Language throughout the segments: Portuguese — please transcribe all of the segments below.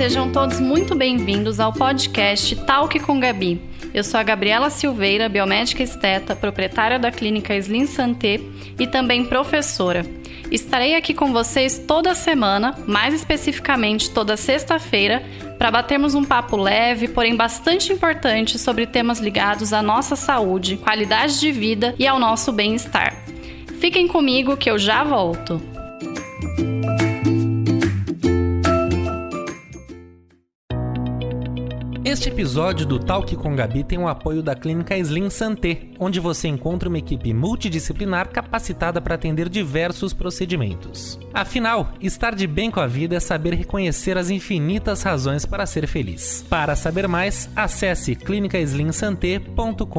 Sejam todos muito bem-vindos ao podcast Talk com Gabi. Eu sou a Gabriela Silveira, biomédica esteta, proprietária da clínica Slim Santé e também professora. Estarei aqui com vocês toda semana, mais especificamente toda sexta-feira, para batermos um papo leve, porém bastante importante sobre temas ligados à nossa saúde, qualidade de vida e ao nosso bem-estar. Fiquem comigo que eu já volto. Este episódio do Talk com Gabi tem o apoio da clínica Slim Santé, onde você encontra uma equipe multidisciplinar capacitada para atender diversos procedimentos. Afinal, estar de bem com a vida é saber reconhecer as infinitas razões para ser feliz. Para saber mais, acesse clinicaslimsanté.com.br.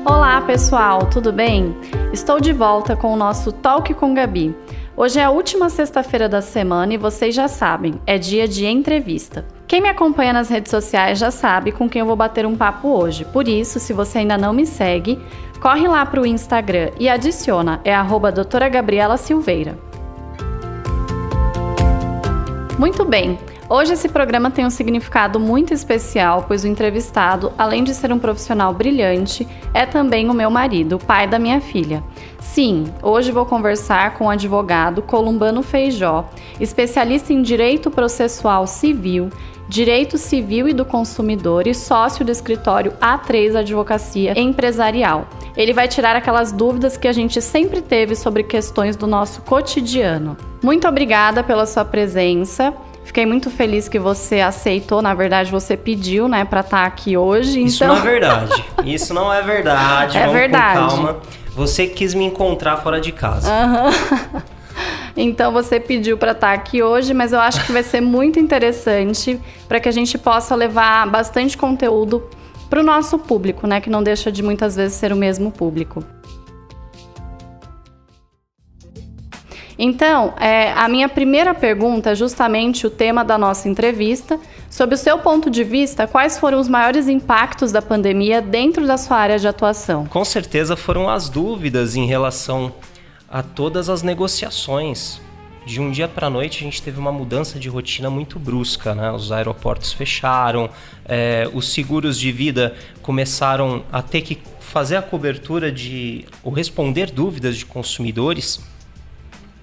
Olá pessoal, tudo bem? Estou de volta com o nosso Talk com Gabi. Hoje é a última sexta-feira da semana e vocês já sabem, é dia de entrevista. Quem me acompanha nas redes sociais já sabe com quem eu vou bater um papo hoje. Por isso, se você ainda não me segue, corre lá para o Instagram e adiciona, é @doutora Gabriela Silveira. Muito bem. Hoje esse programa tem um significado muito especial, pois o entrevistado, além de ser um profissional brilhante, é também o meu marido, o pai da minha filha. Sim, hoje vou conversar com o advogado Columbano Feijó, especialista em Direito Processual Civil, Direito Civil e do Consumidor e sócio do escritório A3 Advocacia Empresarial. Ele vai tirar aquelas dúvidas que a gente sempre teve sobre questões do nosso cotidiano. Muito obrigada pela sua presença. Fiquei muito feliz que você aceitou, na verdade você pediu, né, para estar aqui hoje. Isso não é verdade, isso não é verdade. É verdade. Com calma, você quis me encontrar fora de casa. Uhum. Então você pediu para estar aqui hoje, mas eu acho que vai ser muito interessante para que a gente possa levar bastante conteúdo para o nosso público, né, que não deixa de muitas vezes ser o mesmo público. Então, a minha primeira pergunta é justamente o tema da nossa entrevista. Sob o seu ponto de vista, quais foram os maiores impactos da pandemia dentro da sua área de atuação? Com certeza foram as dúvidas em relação a todas as negociações. De um dia para a noite a gente teve uma mudança de rotina muito brusca, né? Os aeroportos fecharam, os seguros de vida começaram a ter que fazer a cobertura ou responder dúvidas de consumidores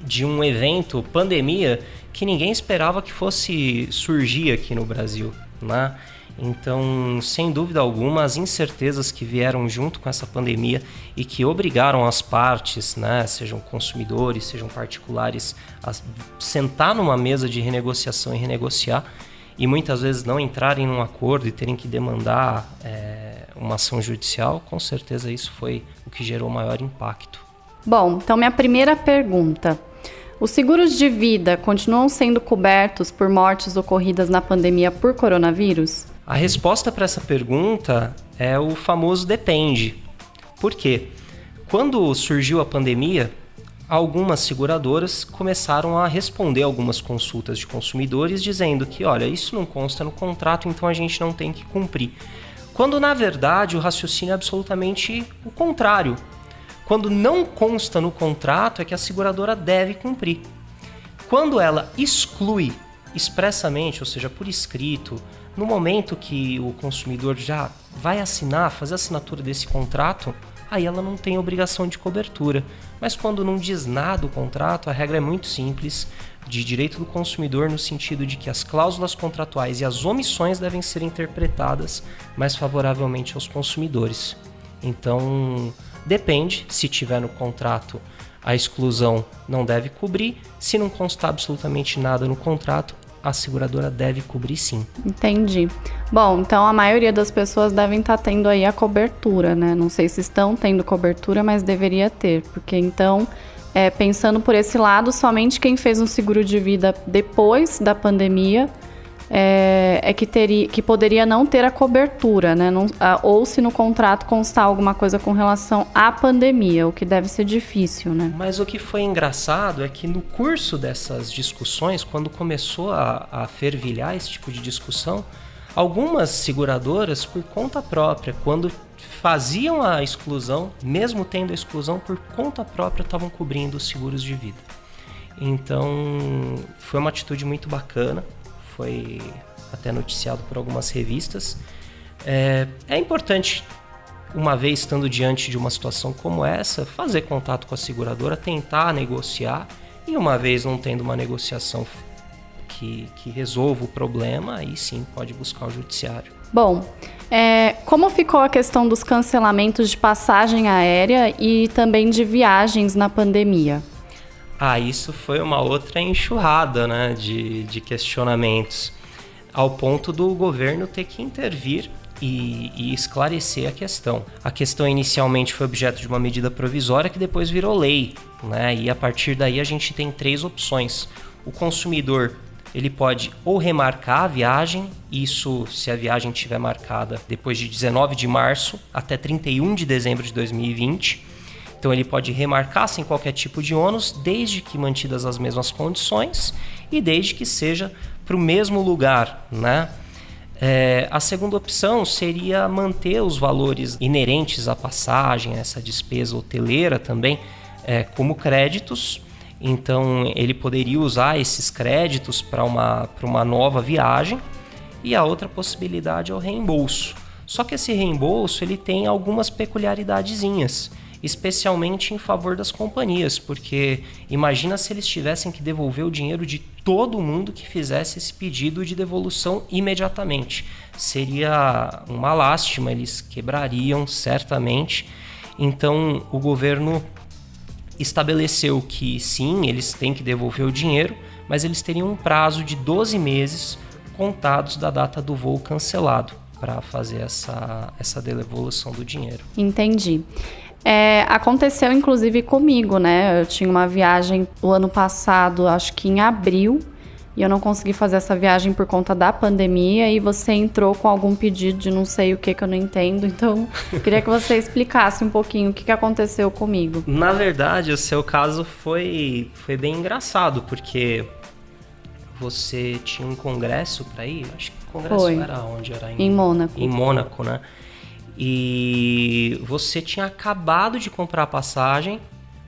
de um evento, pandemia, que ninguém esperava que fosse surgir aqui no Brasil, né? Então, sem dúvida alguma, as incertezas que vieram junto com essa pandemia e que obrigaram as partes, né, sejam consumidores, sejam particulares, a sentar numa mesa de renegociação e renegociar, e muitas vezes não entrarem num acordo e terem que demandar uma ação judicial, com certeza isso foi o que gerou maior impacto. Bom, então minha primeira pergunta. Os seguros de vida continuam sendo cobertos por mortes ocorridas na pandemia por coronavírus? A resposta para essa pergunta é o famoso depende. Por quê? Quando surgiu a pandemia, algumas seguradoras começaram a responder algumas consultas de consumidores dizendo que, olha, isso não consta no contrato, então a gente não tem que cumprir. Quando, na verdade, o raciocínio é absolutamente o contrário. Quando não consta no contrato é que a seguradora deve cumprir. Quando ela exclui expressamente, ou seja, por escrito, no momento que o consumidor já vai fazer a assinatura desse contrato, aí ela não tem obrigação de cobertura. Mas quando não diz nada o contrato, a regra é muito simples, de direito do consumidor, no sentido de que as cláusulas contratuais e as omissões devem ser interpretadas mais favoravelmente aos consumidores. Então, depende, se tiver no contrato, a exclusão não deve cobrir. Se não constar absolutamente nada no contrato, a seguradora deve cobrir sim. Entendi. Bom, então a maioria das pessoas devem estar tendo aí a cobertura, né? Não sei se estão tendo cobertura, mas deveria ter, porque então, pensando por esse lado, somente quem fez um seguro de vida depois da pandemia que poderia não ter a cobertura, né? Ou se no contrato constar alguma coisa com relação à pandemia, o que deve ser difícil, né? Mas o que foi engraçado é que no curso dessas discussões, quando começou a fervilhar esse tipo de discussão, Algumas seguradoras, por conta própria, quando faziam a exclusão, mesmo tendo a exclusão, por conta própria estavam cobrindo os seguros de vida. Então, foi uma atitude muito bacana, foi até noticiado por algumas revistas. É importante, uma vez estando diante de uma situação como essa, fazer contato com a seguradora, tentar negociar, e uma vez não tendo uma negociação que resolva o problema, aí sim pode buscar o judiciário. Bom, como ficou a questão dos cancelamentos de passagem aérea e também de viagens na pandemia? Isso foi uma outra enxurrada, né, de questionamentos, ao ponto do governo ter que intervir e esclarecer a questão. A questão inicialmente foi objeto de uma medida provisória que depois virou lei, né, e a partir daí a gente tem 3 opções. O consumidor, ele pode ou remarcar a viagem, isso se a viagem estiver marcada depois de 19 de março até 31 de dezembro de 2020. Então ele pode remarcar sem qualquer tipo de ônus, desde que mantidas as mesmas condições e desde que seja para o mesmo lugar, né? A segunda opção seria manter os valores inerentes à passagem, essa despesa hoteleira também, como créditos. Então ele poderia usar esses créditos para uma nova viagem, e a outra possibilidade é o reembolso. Só que esse reembolso ele tem algumas peculiaridadezinhas, especialmente em favor das companhias, porque imagina se eles tivessem que devolver o dinheiro de todo mundo que fizesse esse pedido de devolução imediatamente. Seria uma lástima, eles quebrariam certamente. Então o governo estabeleceu que sim, eles têm que devolver o dinheiro, mas eles teriam um prazo de 12 meses contados da data do voo cancelado para fazer essa devolução do dinheiro. Entendi. Aconteceu inclusive comigo, né? Eu tinha uma viagem o ano passado, acho que em abril, e eu não consegui fazer essa viagem por conta da pandemia, e você entrou com algum pedido de não sei o que eu não entendo, então eu queria que você explicasse um pouquinho o que aconteceu comigo. Na verdade, o seu caso foi bem engraçado, porque você tinha um congresso para ir, acho que o congresso era onde? Era em Mônaco. Em Mônaco, né? E você tinha acabado de comprar a passagem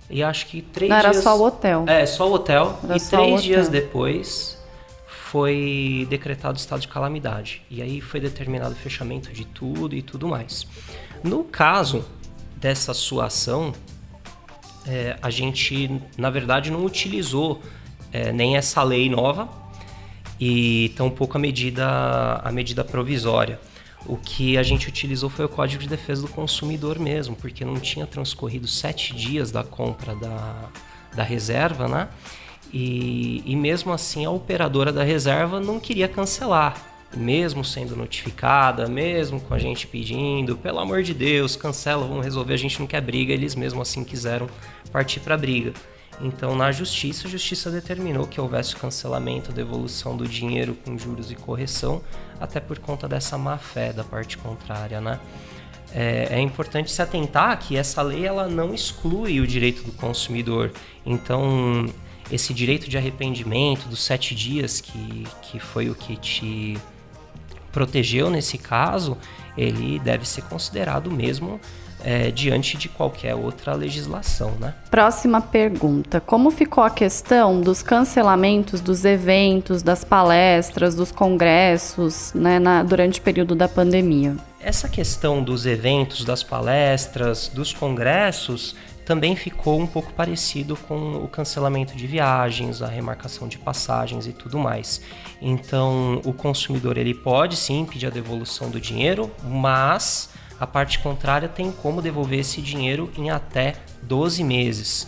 e acho que 3 dias... Não, era só o hotel. Só o hotel. E 3 dias depois foi decretado estado de calamidade. E aí foi determinado o fechamento de tudo e tudo mais. No caso dessa sua ação, a gente, na verdade, não utilizou nem essa lei nova e tampouco a medida provisória. O que a gente utilizou foi o Código de Defesa do Consumidor mesmo, porque não tinha transcorrido 7 dias da compra da reserva, né? E mesmo assim a operadora da reserva não queria cancelar, mesmo sendo notificada, mesmo com a gente pedindo, pelo amor de Deus, cancela, vamos resolver, a gente não quer briga, eles mesmo assim quiseram partir para a briga. Então, na justiça, a justiça determinou que houvesse o cancelamento, devolução do dinheiro com juros e correção, até por conta dessa má-fé da parte contrária, né? É importante se atentar que essa lei ela não exclui o direito do consumidor. Então, esse direito de arrependimento dos 7 dias, que foi o que te protegeu nesse caso, ele deve ser considerado mesmo diante de qualquer outra legislação, né? Próxima pergunta. Como ficou a questão dos cancelamentos dos eventos, das palestras, dos congressos, né, durante o período da pandemia? Essa questão dos eventos, das palestras, dos congressos também ficou um pouco parecido com o cancelamento de viagens, a remarcação de passagens e tudo mais. Então, o consumidor ele pode sim pedir a devolução do dinheiro, mas a parte contrária tem como devolver esse dinheiro em até 12 meses.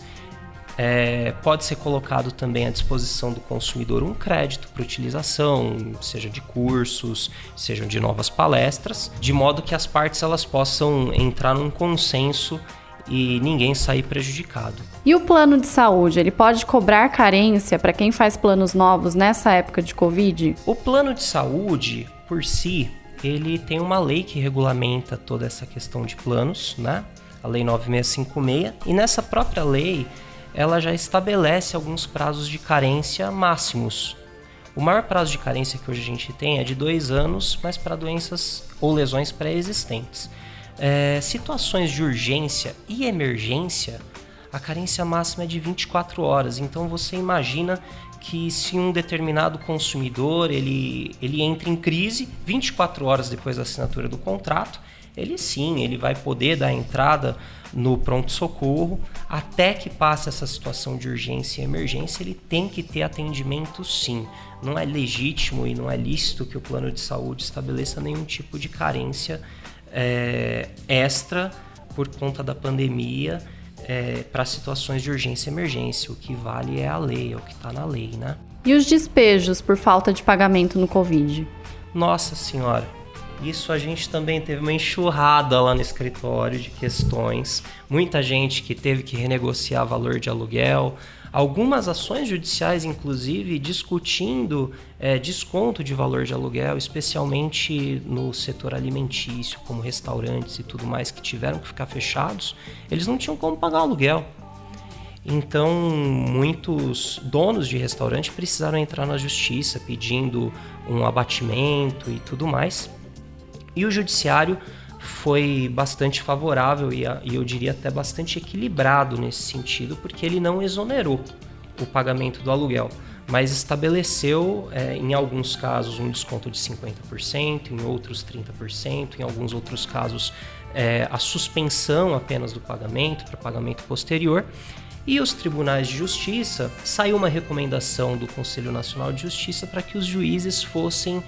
Pode ser colocado também à disposição do consumidor um crédito para utilização, seja de cursos, sejam de novas palestras, de modo que as partes elas possam entrar num consenso e ninguém sair prejudicado. E o plano de saúde, ele pode cobrar carência para quem faz planos novos nessa época de Covid? O plano de saúde, por si, ele tem uma lei que regulamenta toda essa questão de planos, né? A Lei 9656, e nessa própria lei ela já estabelece alguns prazos de carência máximos. O maior prazo de carência que hoje a gente tem é de 2 anos, mas para doenças ou lesões pré-existentes. Situações de urgência e emergência, a carência máxima é de 24 horas. Então você imagina que se um determinado consumidor ele entra em crise 24 horas depois da assinatura do contrato, ele vai poder dar entrada no pronto-socorro. Até que passe essa situação de urgência e emergência, ele tem que ter atendimento sim. Não é legítimo e não é lícito que o plano de saúde estabeleça nenhum tipo de carência extra por conta da pandemia para situações de urgência e emergência. O que vale é a lei, é o que está na lei, né? E os despejos por falta de pagamento no Covid? Nossa Senhora, isso a gente também teve uma enxurrada lá no escritório de questões. Muita gente que teve que renegociar valor de aluguel. Algumas ações judiciais, inclusive, discutindo desconto de valor de aluguel, especialmente no setor alimentício, como restaurantes e tudo mais, que tiveram que ficar fechados. Eles não tinham como pagar o aluguel. Então, muitos donos de restaurante precisaram entrar na justiça pedindo um abatimento e tudo mais. E o judiciário foi bastante favorável e eu diria até bastante equilibrado nesse sentido, porque ele não exonerou o pagamento do aluguel, mas estabeleceu, em alguns casos, um desconto de 50%, em outros 30%, em alguns outros casos, a suspensão apenas do pagamento para pagamento posterior. E os tribunais de justiça, saiu uma recomendação do Conselho Nacional de Justiça para que os juízes fossem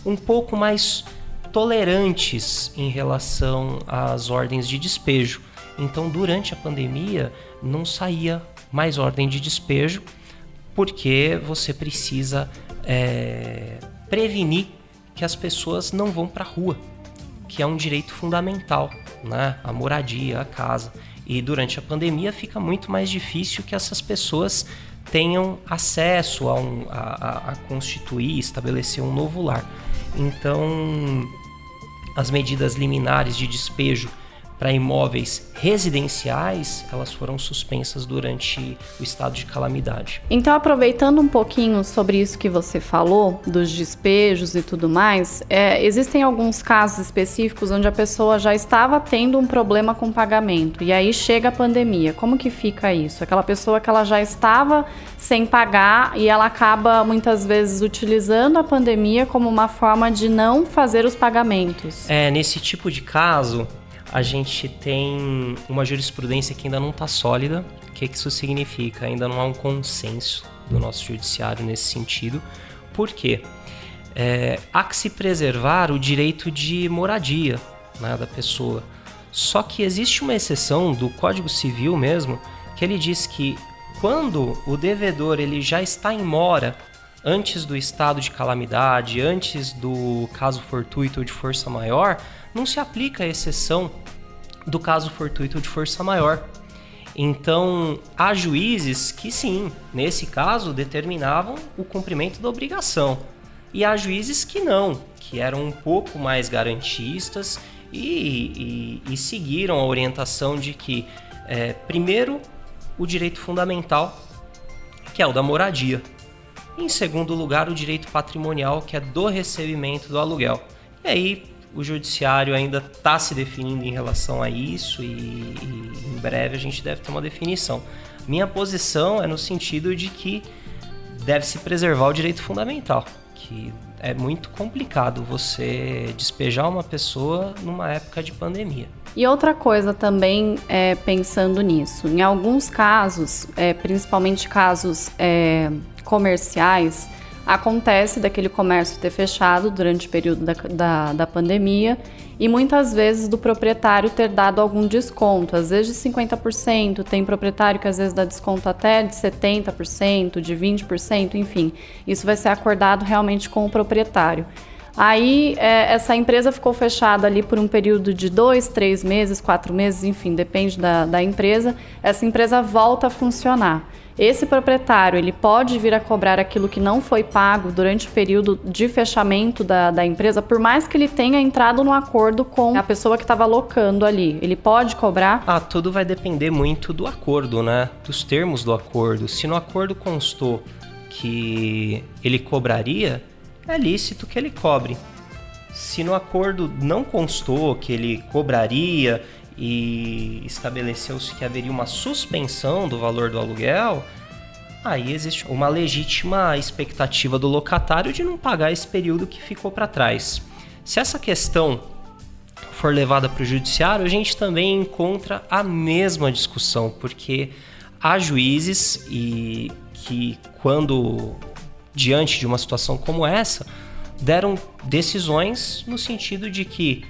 um pouco mais tolerantes em relação às ordens de despejo. Então, durante a pandemia, não saía mais ordem de despejo, porque você precisa prevenir que as pessoas não vão para a rua, que é um direito fundamental, né? A moradia, a casa. E durante a pandemia fica muito mais difícil que essas pessoas tenham acesso a constituir, estabelecer um novo lar. Então, as medidas liminares de despejo para imóveis residenciais, elas foram suspensas durante o estado de calamidade. Então, aproveitando um pouquinho sobre isso que você falou, dos despejos e tudo mais, existem alguns casos específicos onde a pessoa já estava tendo um problema com pagamento, e aí chega a pandemia. Como que fica isso? Aquela pessoa que ela já estava sem pagar e ela acaba, muitas vezes, utilizando a pandemia como uma forma de não fazer os pagamentos. Nesse tipo de caso, a gente tem uma jurisprudência que ainda não está sólida. O que isso significa? Ainda não há um consenso do nosso judiciário nesse sentido. Por quê? Há que se preservar o direito de moradia, né, da pessoa. Só que existe uma exceção do Código Civil mesmo, que ele diz que quando o devedor ele já está em mora antes do estado de calamidade, antes do caso fortuito ou de força maior, não se aplica a exceção do caso fortuito ou de força maior. Então, há juízes que sim, nesse caso, determinavam o cumprimento da obrigação. E há juízes que não, que eram um pouco mais garantistas e seguiram a orientação de que, primeiro, o direito fundamental, que é o da moradia. Em segundo lugar, o direito patrimonial, que é do recebimento do aluguel. E aí, o judiciário ainda está se definindo em relação a isso e em breve a gente deve ter uma definição. Minha posição é no sentido de que deve-se preservar o direito fundamental, que é muito complicado você despejar uma pessoa numa época de pandemia. E outra coisa também, pensando nisso, em alguns casos, principalmente casos comerciais, acontece daquele comércio ter fechado durante o período da pandemia e muitas vezes do proprietário ter dado algum desconto, às vezes de 50%, tem proprietário que às vezes dá desconto até de 70%, de 20%, enfim, isso vai ser acordado realmente com o proprietário. Aí essa empresa ficou fechada ali por um período de 2, 3 meses, 4 meses, enfim, depende da empresa, essa empresa volta a funcionar. Esse proprietário, ele pode vir a cobrar aquilo que não foi pago durante o período de fechamento da empresa, por mais que ele tenha entrado no acordo com a pessoa que estava alocando ali. Ele pode cobrar? Tudo vai depender muito do acordo, né? Dos termos do acordo. Se no acordo constou que ele cobraria, é lícito que ele cobre. Se no acordo não constou que ele cobraria e estabeleceu-se que haveria uma suspensão do valor do aluguel, aí existe uma legítima expectativa do locatário de não pagar esse período que ficou para trás. Se essa questão for levada para o judiciário, a gente também encontra a mesma discussão, porque há juízes e que, quando diante de uma situação como essa, deram decisões no sentido de que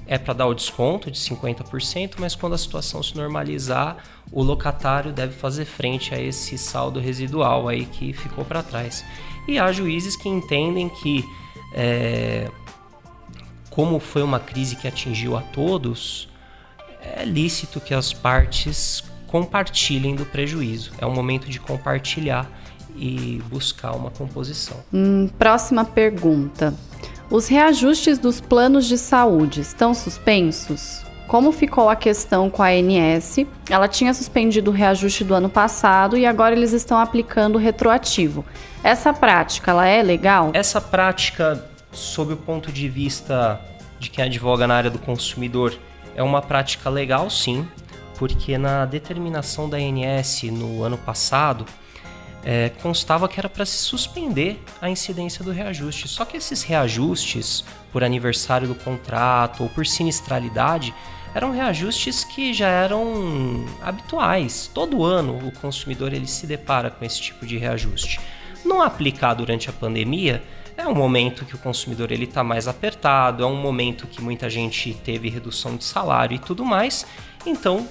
é para dar o desconto de 50%, mas quando a situação se normalizar, o locatário deve fazer frente a esse saldo residual aí que ficou para trás. E há juízes que entendem que, como foi uma crise que atingiu a todos, é lícito que as partes compartilhem do prejuízo. É um momento de compartilhar e buscar uma composição. Próxima pergunta. Os reajustes dos planos de saúde estão suspensos? Como ficou a questão com a ANS? Ela tinha suspendido o reajuste do ano passado e agora eles estão aplicando retroativo. Essa prática, ela é legal? Essa prática, sob o ponto de vista de quem advoga na área do consumidor, é uma prática legal, sim, porque na determinação da ANS no ano passado, constava que era para se suspender a incidência do reajuste. Só que esses reajustes, por aniversário do contrato ou por sinistralidade, eram reajustes que já eram habituais. Todo ano o consumidor ele se depara com esse tipo de reajuste. Não aplicar durante a pandemia é um momento que o consumidor está mais apertado, é um momento que muita gente teve redução de salário e tudo mais. Então,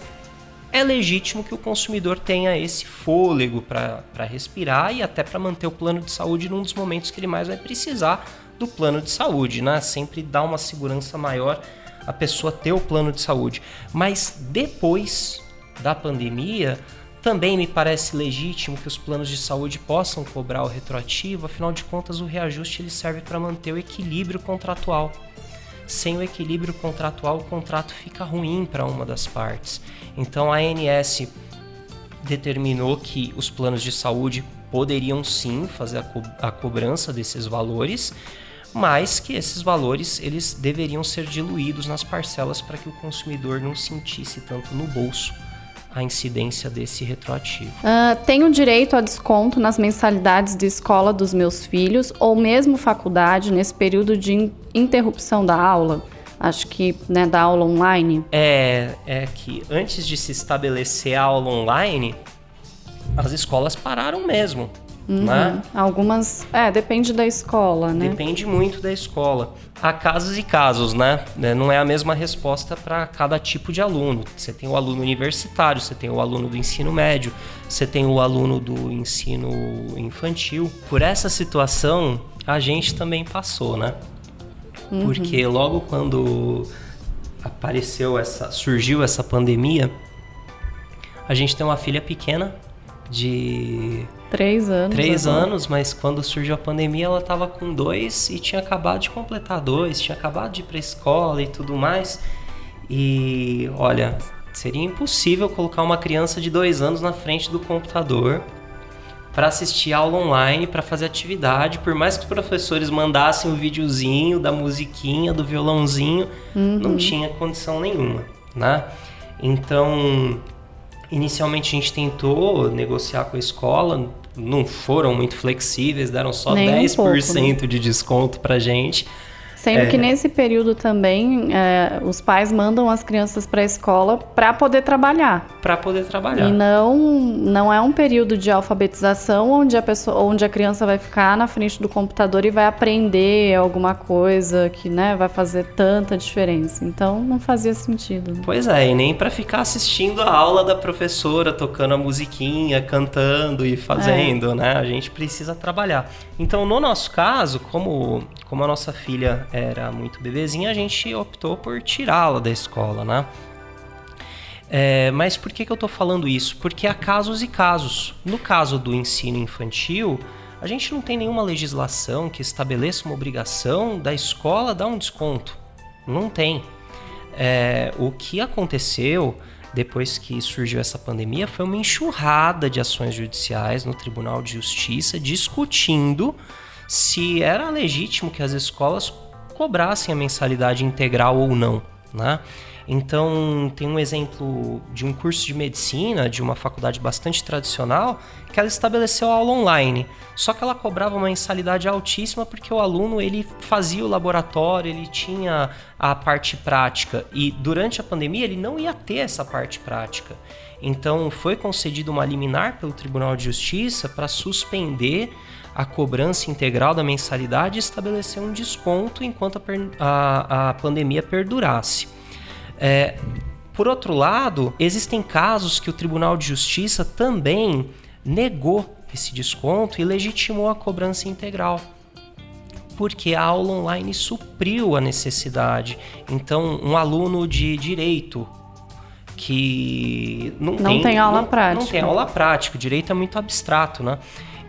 é legítimo que o consumidor tenha esse fôlego para respirar e até para manter o plano de saúde num dos momentos que ele mais vai precisar do plano de saúde, né? Sempre dá uma segurança maior a pessoa ter o plano de saúde. Mas depois da pandemia, também me parece legítimo que os planos de saúde possam cobrar o retroativo, afinal de contas o reajuste ele serve para manter o equilíbrio contratual. Sem o equilíbrio contratual, o contrato fica ruim para uma das partes. Então a ANS determinou que os planos de saúde poderiam sim fazer a cobrança desses valores, mas que esses valores eles deveriam ser diluídos nas parcelas para que o consumidor não sentisse tanto no bolso a incidência desse retroativo. Tenho direito a desconto nas mensalidades de escola dos meus filhos ou mesmo faculdade nesse período de interrupção da aula? Acho que, né, da aula online. É que antes de se estabelecer a aula online, as escolas pararam mesmo. Né? Algumas, depende da escola, né? Depende muito da escola. Há casos e casos, né? Não é a mesma resposta para cada tipo de aluno. Você tem o aluno universitário, você tem o aluno do ensino médio, você tem o aluno do ensino infantil. Por essa situação, a gente também passou, né? Porque logo quando surgiu essa pandemia, a gente tem uma filha pequena de 3 anos. 3 anos, mas quando surgiu a pandemia ela estava com 2 e tinha acabado de completar 2, tinha acabado de ir para a escola e tudo mais. E olha, seria impossível colocar uma criança de 2 anos na frente do computador para assistir aula online, para fazer atividade, por mais que os professores mandassem o videozinho da musiquinha, do violãozinho, não tinha condição nenhuma, né? Então, inicialmente a gente tentou negociar com a escola, não foram muito flexíveis, deram só nem 10% de desconto pra gente. Sendo que nesse período também, os pais mandam as crianças para a escola para poder trabalhar. Para poder trabalhar. E não é um período de alfabetização onde a criança vai ficar na frente do computador e vai aprender alguma coisa que, né, vai fazer tanta diferença. Então, não fazia sentido. Pois é, e nem para ficar assistindo a aula da professora, tocando a musiquinha, cantando e fazendo, né? A gente precisa trabalhar. Então, no nosso caso, como a nossa filha era muito bebezinha, a gente optou por tirá-la da escola, né? Mas por que eu tô falando isso? Porque há casos e casos. No caso do ensino infantil, a gente não tem nenhuma legislação que estabeleça uma obrigação da escola dar um desconto. Não tem. O que aconteceu depois que surgiu essa pandemia, foi uma enxurrada de ações judiciais no Tribunal de Justiça discutindo se era legítimo que as escolas cobrassem a mensalidade integral ou não, né? Então, tem um exemplo de um curso de medicina de uma faculdade bastante tradicional que ela estabeleceu a aula online. Só que ela cobrava uma mensalidade altíssima porque o aluno ele fazia o laboratório, ele tinha a parte prática e durante a pandemia ele não ia ter essa parte prática. Então, foi concedida uma liminar pelo Tribunal de Justiça para suspender a cobrança integral da mensalidade e estabelecer um desconto enquanto a pandemia perdurasse. Por outro lado, existem casos que o Tribunal de Justiça também negou esse desconto e legitimou a cobrança integral, porque a aula online supriu a necessidade. Então, um aluno de direito que não tem aula prática. Não tem aula prática, o direito é muito abstrato, né?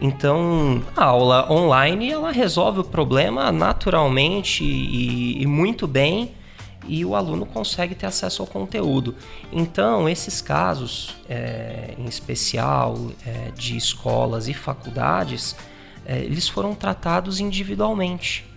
Então, a aula online ela resolve o problema naturalmente e muito bem, e o aluno consegue ter acesso ao conteúdo. Então, esses casos, em especial de escolas e faculdades, eles foram tratados individualmente,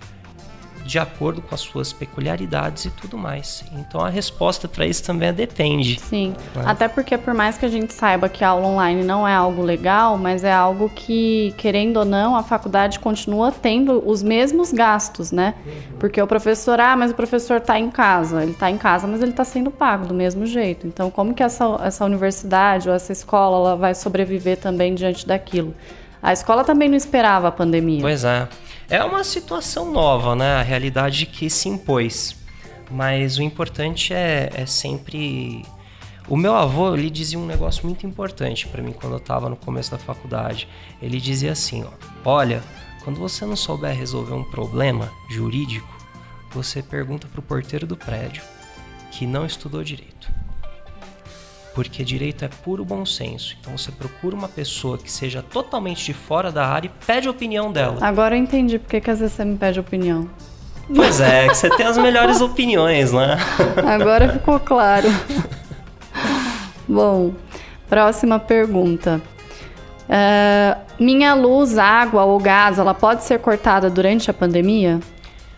de acordo com as suas peculiaridades e tudo mais. Então, a resposta para isso também depende. Sim, né? Até porque por mais que a gente saiba que a aula online não é algo legal, mas é algo que, querendo ou não, a faculdade continua tendo os mesmos gastos, né? Porque o professor, mas o professor está em casa. Ele está em casa, mas ele está sendo pago do mesmo jeito. Então, como que essa universidade ou essa escola ela vai sobreviver também diante daquilo? A escola também não esperava a pandemia. Pois é. É uma situação nova, né? A realidade que se impôs. Mas o importante é sempre... O meu avô, ele dizia um negócio muito importante para mim quando eu estava no começo da faculdade. Ele dizia assim, olha, quando você não souber resolver um problema jurídico, você pergunta para o porteiro do prédio que não estudou direito. Porque direito é puro bom senso. Então você procura uma pessoa que seja totalmente de fora da área e pede a opinião dela. Agora eu entendi porque que às vezes você me pede opinião. Pois é, que você tem as melhores opiniões, né? Agora ficou claro. Bom, próxima pergunta. Minha luz, água ou gás, ela pode ser cortada durante a pandemia?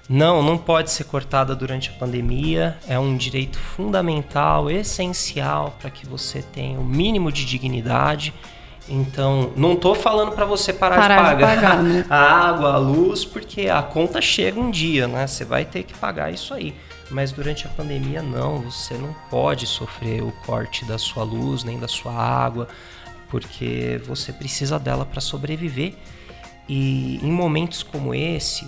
Não pode ser cortada durante a pandemia. É um direito fundamental, essencial para que você tenha o mínimo de dignidade. Então, não tô falando para você parar de pagar né? A água, a luz, porque a conta chega um dia, né? Você vai ter que pagar isso aí. Mas durante a pandemia, não. Você não pode sofrer o corte da sua luz, nem da sua água, porque você precisa dela para sobreviver. E em momentos como esse,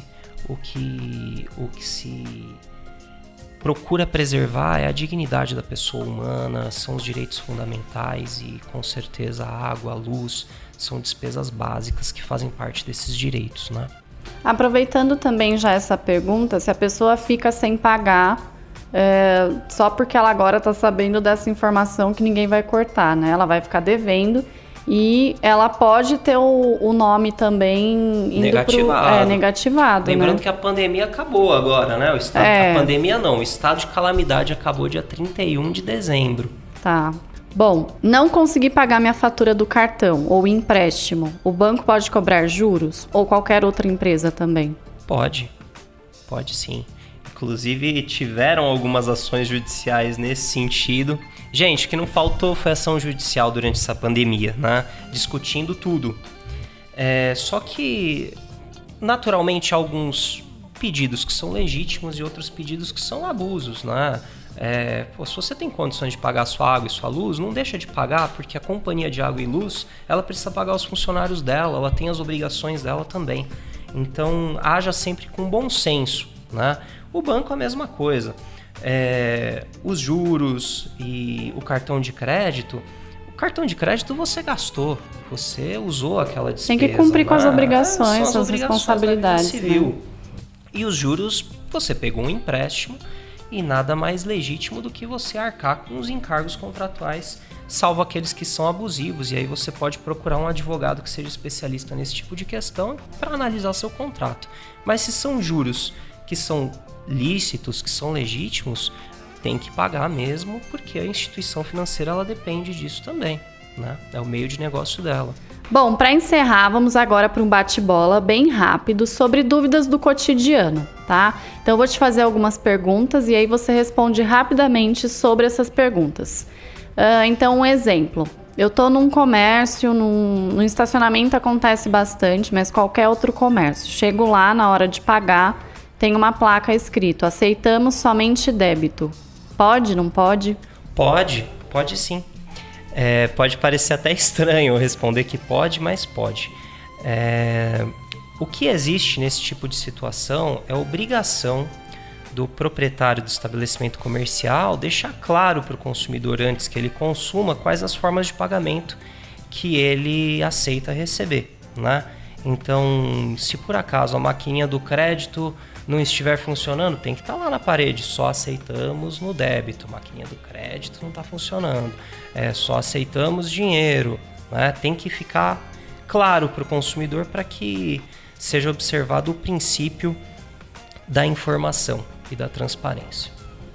o que se procura preservar é a dignidade da pessoa humana, são os direitos fundamentais e, com certeza, a água, a luz são despesas básicas que fazem parte desses direitos, né? Aproveitando também já essa pergunta, se a pessoa fica sem pagar só porque ela agora está sabendo dessa informação que ninguém vai cortar, né? Ela vai ficar devendo. E ela pode ter o nome também negativado. Lembrando, né? que a pandemia acabou agora, né? A pandemia não, o estado de calamidade acabou dia 31 de dezembro. Tá. Bom, não consegui pagar minha fatura do cartão ou empréstimo. O banco pode cobrar juros? Ou qualquer outra empresa também? Pode sim. Inclusive, tiveram algumas ações judiciais nesse sentido. Gente, o que não faltou foi ação judicial durante essa pandemia, né? Discutindo tudo. Só que, naturalmente, há alguns pedidos que são legítimos e outros pedidos que são abusos, né? Se você tem condições de pagar sua água e sua luz, não deixa de pagar, porque a companhia de água e luz, ela precisa pagar os funcionários dela, ela tem as obrigações dela também. Então, haja sempre com bom senso, né? O banco é a mesma coisa. Os juros e o cartão de crédito. O cartão de crédito você gastou, você usou aquela despesa. Tem que cumprir com as obrigações, as responsabilidades. Civil. Né? E os juros, você pegou um empréstimo e nada mais legítimo do que você arcar com os encargos contratuais, salvo aqueles que são abusivos. E aí você pode procurar um advogado que seja especialista nesse tipo de questão para analisar seu contrato. Mas se são juros que são lícitos, que são legítimos, tem que pagar mesmo, porque a instituição financeira ela depende disso também, né? É o meio de negócio dela. Bom, para encerrar, vamos agora para um bate-bola bem rápido sobre dúvidas do cotidiano, tá? Então eu vou te fazer algumas perguntas e aí você responde rapidamente sobre essas perguntas. Então, um exemplo. Eu tô num comércio, no estacionamento acontece bastante, mas qualquer outro comércio. Chego lá, na hora de pagar, tem uma placa escrito: aceitamos somente débito. Pode, não pode? Pode sim. Pode parecer até estranho eu responder que pode, mas pode. O que existe nesse tipo de situação é a obrigação do proprietário do estabelecimento comercial deixar claro para o consumidor antes que ele consuma quais as formas de pagamento que ele aceita receber, né? Então, se por acaso a maquininha do crédito não estiver funcionando, tem que estar lá na parede: só aceitamos no débito, a maquininha do crédito não está funcionando, só aceitamos dinheiro, né? Tem que ficar claro para o consumidor para que seja observado o princípio da informação e da transparência.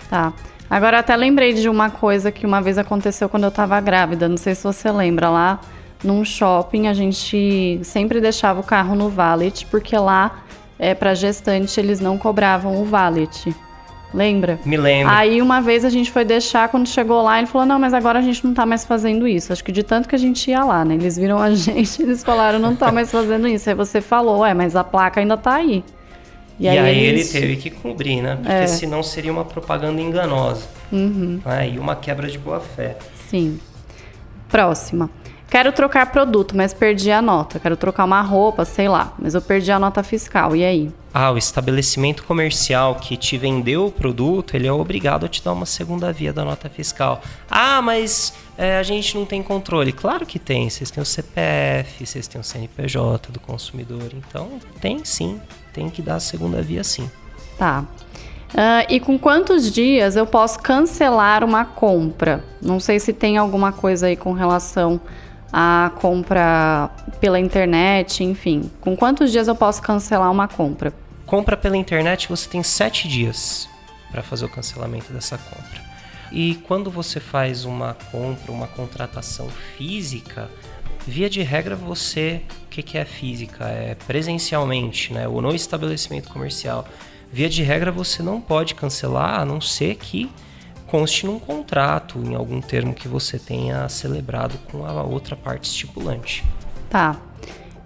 Tá. Agora até lembrei de uma coisa que uma vez aconteceu quando eu estava grávida, não sei se você lembra, lá num shopping a gente sempre deixava o carro no valet, porque lá para gestante eles não cobravam o valet. Lembra? Me lembro. Aí uma vez a gente foi deixar, quando chegou lá ele falou: não, mas agora a gente não tá mais fazendo isso. Acho que de tanto que a gente ia lá, né? Eles viram a gente, eles falaram: não tá mais fazendo isso. Aí você falou: mas a placa ainda tá aí. E aí ele teve que cumprir, né? Porque senão seria uma propaganda enganosa. Uhum. E uma quebra de boa-fé. Sim. Próxima. Quero trocar produto, mas perdi a nota. Quero trocar uma roupa, sei lá, mas eu perdi a nota fiscal. E aí? O estabelecimento comercial que te vendeu o produto, ele é obrigado a te dar uma segunda via da nota fiscal. Mas a gente não tem controle. Claro que tem. Vocês têm o CPF, vocês têm o CNPJ do consumidor. Então, tem sim. Tem que dar a segunda via sim. Tá. E com quantos dias eu posso cancelar uma compra? Não sei se tem alguma coisa aí com relação à compra pela internet, enfim. Com quantos dias eu posso cancelar uma compra? Compra pela internet, você tem 7 dias para fazer o cancelamento dessa compra. E quando você faz uma compra, uma contratação física, via de regra você... O que é física? É presencialmente, né? Ou no estabelecimento comercial. Via de regra você não pode cancelar, a não ser que conste num contrato, em algum termo que você tenha celebrado com a outra parte estipulante. Tá.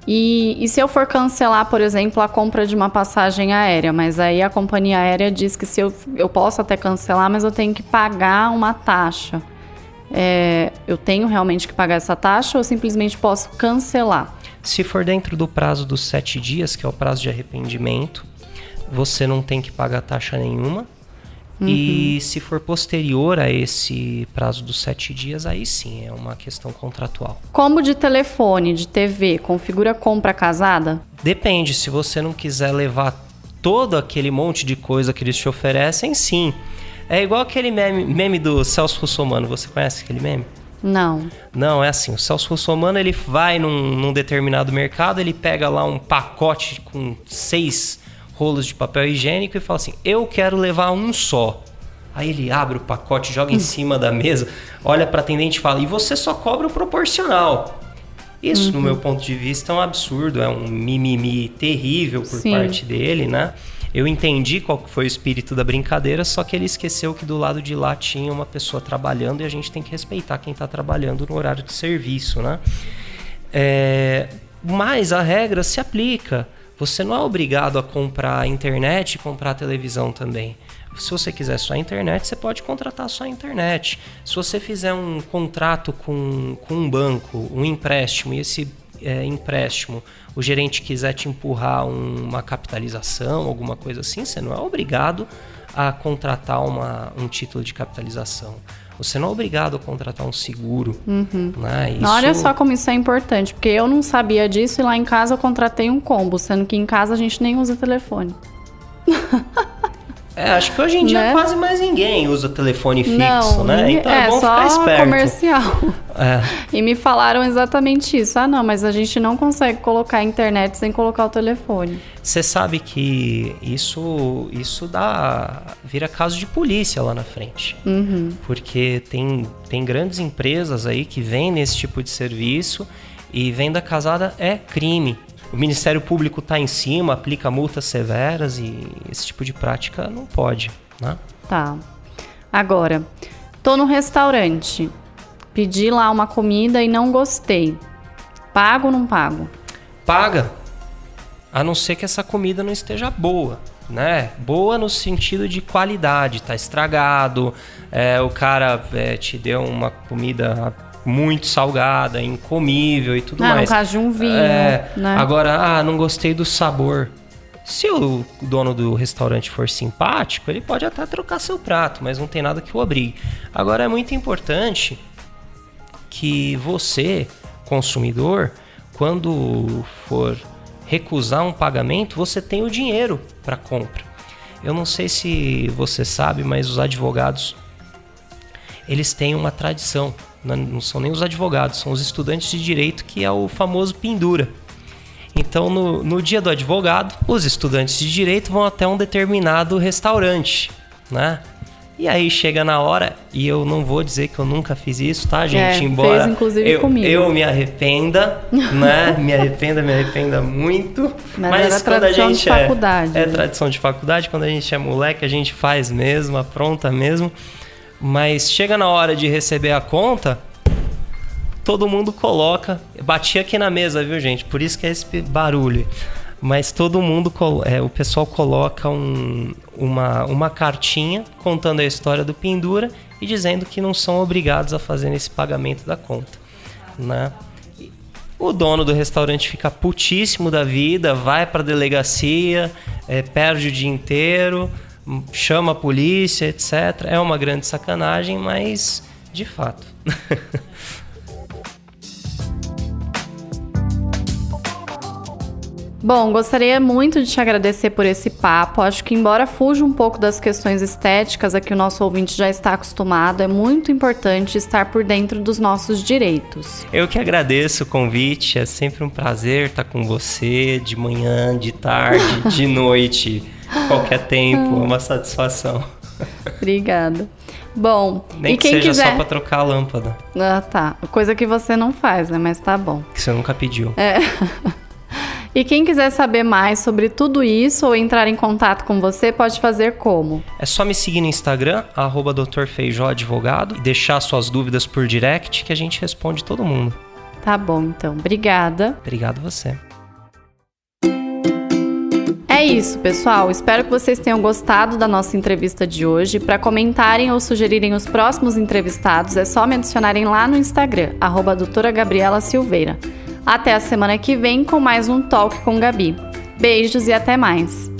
E se eu for cancelar, por exemplo, a compra de uma passagem aérea, mas aí a companhia aérea diz que eu posso até cancelar, mas eu tenho que pagar uma taxa. Eu tenho realmente que pagar essa taxa ou simplesmente posso cancelar? Se for dentro do prazo dos 7 dias, que é o prazo de arrependimento, você não tem que pagar taxa nenhuma. Uhum. E se for posterior a esse prazo dos 7 dias, aí sim, é uma questão contratual. Combo de telefone, de TV, configura compra casada? Depende, se você não quiser levar todo aquele monte de coisa que eles te oferecem, sim. É igual aquele meme do Celso Russomano, você conhece aquele meme? Não, é assim, o Celso Russomano, ele vai num determinado mercado, ele pega lá um pacote com 6 rolos de papel higiênico e fala assim: eu quero levar um só. Aí ele abre o pacote, joga em cima da mesa, olha para a atendente e fala: e você só cobra o proporcional. Isso, no meu ponto de vista, é um absurdo, é um mimimi terrível por parte dele, né? Eu entendi qual foi o espírito da brincadeira, só que ele esqueceu que do lado de lá tinha uma pessoa trabalhando e a gente tem que respeitar quem está trabalhando no horário de serviço, né? Mas a regra se aplica. Você não é obrigado a comprar a internet e comprar a televisão também. Se você quiser só a internet, você pode contratar só a internet. Se você fizer um contrato com um banco, um empréstimo, e esse empréstimo, o gerente quiser te empurrar uma capitalização, alguma coisa assim, você não é obrigado a contratar um título de capitalização. Você não é obrigado a contratar um seguro. Né? Olha só como isso é importante, porque eu não sabia disso e lá em casa eu contratei um combo, sendo que em casa a gente nem usa telefone. Acho que hoje em dia, né, quase mais ninguém usa telefone fixo, né? Então é bom ficar esperto. Comercial. E me falaram exatamente isso. Não, mas a gente não consegue colocar a internet sem colocar o telefone. Você sabe que isso vira caso de polícia lá na frente. Uhum. Porque tem grandes empresas aí que vendem esse tipo de serviço e venda casada é crime. O Ministério Público está em cima, aplica multas severas e esse tipo de prática não pode, né? Tá. Agora, tô no restaurante, pedi lá uma comida e não gostei. Pago ou não pago? Paga. A não ser que essa comida não esteja boa, né? Boa no sentido de qualidade, tá estragado, o cara te deu uma comida muito salgada, incomível e tudo mais. No caso de um vinho, né? Agora, não gostei do sabor. Se o dono do restaurante for simpático, ele pode até trocar seu prato, mas não tem nada que o obrigue. Agora, é muito importante que você, consumidor, quando for recusar um pagamento, você tenha o dinheiro para compra. Eu não sei se você sabe, mas os advogados, eles têm uma tradição. Não são nem os advogados, são os estudantes de direito, que é o famoso pendura. Então, no dia do advogado, os estudantes de direito vão até um determinado restaurante, né? E aí chega na hora, e eu não vou dizer que eu nunca fiz isso, tá, gente? Embora fez, inclusive, comigo. Eu me arrependa, né? me arrependa muito. Mas era tradição de faculdade. É tradição de faculdade, quando a gente é moleque, a gente faz mesmo, apronta mesmo. Mas chega na hora de receber a conta, todo mundo coloca... Bati aqui na mesa, viu, gente? Por isso que é esse barulho. Mas todo mundo... o pessoal coloca uma cartinha contando a história do pendura e dizendo que não são obrigados a fazer esse pagamento da conta, né? O dono do restaurante fica putíssimo da vida, vai pra delegacia, perde o dia inteiro... chama a polícia, etc. É uma grande sacanagem, mas de fato. Bom, gostaria muito de te agradecer por esse papo. Acho que, embora fuja um pouco das questões estéticas a que o nosso ouvinte já está acostumado, é muito importante estar por dentro dos nossos direitos. Eu que agradeço o convite, é sempre um prazer estar com você, de manhã, de tarde, de noite, qualquer tempo, é uma satisfação. Obrigada. Bom, nem e que quem seja quiser... só para trocar a lâmpada. Tá. Coisa que você não faz, né? Mas tá bom. Que você nunca pediu. E quem quiser saber mais sobre tudo isso ou entrar em contato com você, pode fazer como? É só me seguir no Instagram, @Dr. Feijó Advogado, e deixar suas dúvidas por direct que a gente responde todo mundo. Tá bom, então. Obrigada. Obrigado você. É isso, pessoal. Espero que vocês tenham gostado da nossa entrevista de hoje. Para comentarem ou sugerirem os próximos entrevistados, é só me adicionarem lá no Instagram, @doutora Gabriela Silveira. Até a semana que vem com mais um Talk com Gabi. Beijos e até mais!